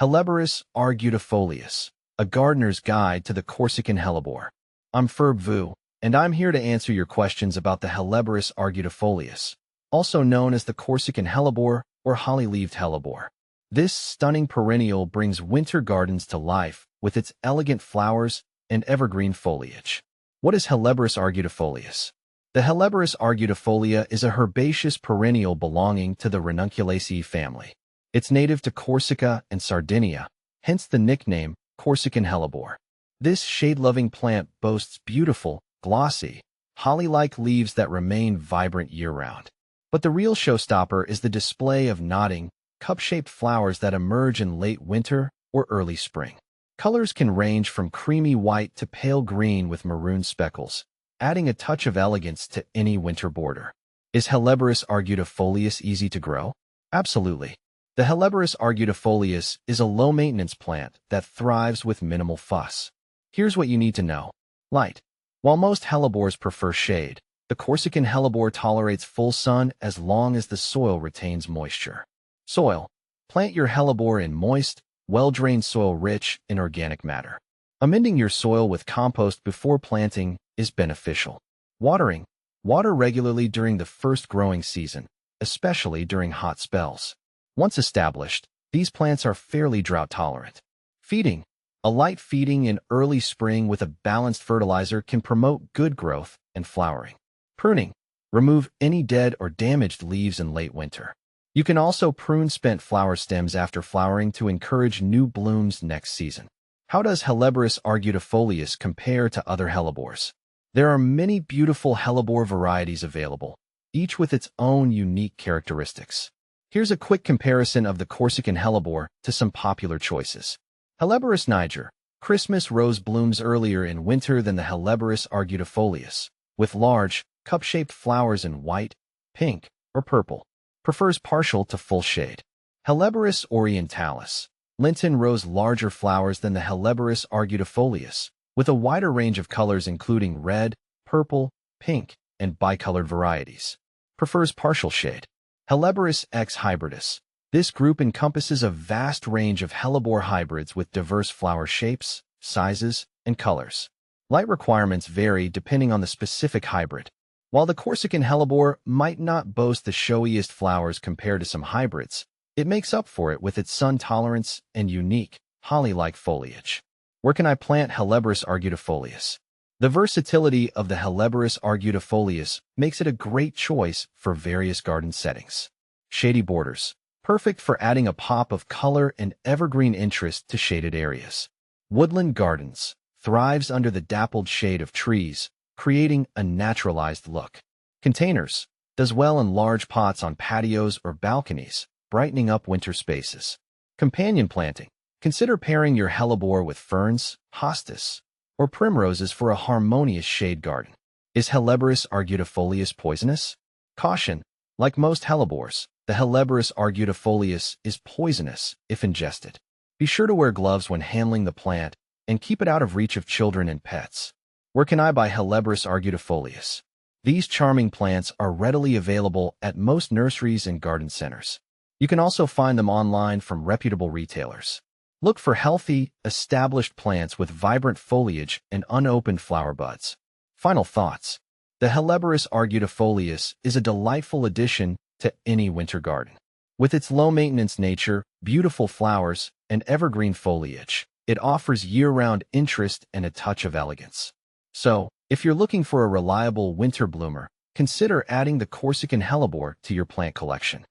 Helleborus Argutifolius, a gardener's guide to the Corsican hellebore. I'm Ferb Vu, and I'm here to answer your questions about the Helleborus Argutifolius, also known as the Corsican hellebore or holly-leaved hellebore. This stunning perennial brings winter gardens to life with its elegant flowers and evergreen foliage. What is Helleborus Argutifolius? The Helleborus Argutifolia is a herbaceous perennial belonging to the Ranunculaceae family. It's native to Corsica and Sardinia, hence the nickname Corsican hellebore. This shade-loving plant boasts beautiful, glossy, holly-like leaves that remain vibrant year-round. But the real showstopper is the display of nodding, cup-shaped flowers that emerge in late winter or early spring. Colors can range from creamy white to pale green with maroon speckles, adding a touch of elegance to any winter border. Is Helleborus Argutifolius easy to grow? Absolutely. The Helleborus Argutifolius is a low-maintenance plant that thrives with minimal fuss. Here's what you need to know. Light. While most hellebores prefer shade, the Corsican hellebore tolerates full sun as long as the soil retains moisture. Soil. Plant your hellebore in moist, well-drained soil rich in organic matter. Amending your soil with compost before planting is beneficial. Watering. Water regularly during the first growing season, especially during hot spells. Once established, these plants are fairly drought-tolerant. Feeding. A light feeding in early spring with a balanced fertilizer can promote good growth and flowering. Pruning. Remove any dead or damaged leaves in late winter. You can also prune spent flower stems after flowering to encourage new blooms next season. How does Helleborus Argutifolius compare to other hellebores? There are many beautiful hellebore varieties available, each with its own unique characteristics. Here's a quick comparison of the Corsican hellebore to some popular choices. Helleborus niger. Christmas rose blooms earlier in winter than the Helleborus Argutifolius, with large, cup-shaped flowers in white, pink, or purple. Prefers partial to full shade. Helleborus orientalis. Linton rose larger flowers than the Helleborus Argutifolius, with a wider range of colors including red, purple, pink, and bicolored varieties. Prefers partial shade. Helleborus X hybridus. This group encompasses a vast range of hellebore hybrids with diverse flower shapes, sizes, and colors. Light requirements vary depending on the specific hybrid. While the Corsican hellebore might not boast the showiest flowers compared to some hybrids, it makes up for it with its sun tolerance and unique, holly-like foliage. Where can I plant Helleborus Argutifolius? The versatility of the Helleborus Argutifolius makes it a great choice for various garden settings. Shady borders. Perfect for adding a pop of color and evergreen interest to shaded areas. Woodland gardens. Thrives under the dappled shade of trees, creating a naturalized look. Containers. Does well in large pots on patios or balconies, brightening up winter spaces. Companion planting. Consider pairing your hellebore with ferns, hostas, or primroses for a harmonious shade garden. Is Helleborus Argutifolius poisonous? Caution. Like most hellebores, the Helleborus Argutifolius is poisonous if ingested. Be sure to wear gloves when handling the plant and keep it out of reach of children and pets. Where can I buy Helleborus Argutifolius? These charming plants are readily available at most nurseries and garden centers. You can also find them online from reputable retailers. Look for healthy, established plants with vibrant foliage and unopened flower buds. Final thoughts. The Helleborus Argutifolius is a delightful addition to any winter garden. With its low-maintenance nature, beautiful flowers, and evergreen foliage, it offers year-round interest and a touch of elegance. So, if you're looking for a reliable winter bloomer, consider adding the Corsican hellebore to your plant collection.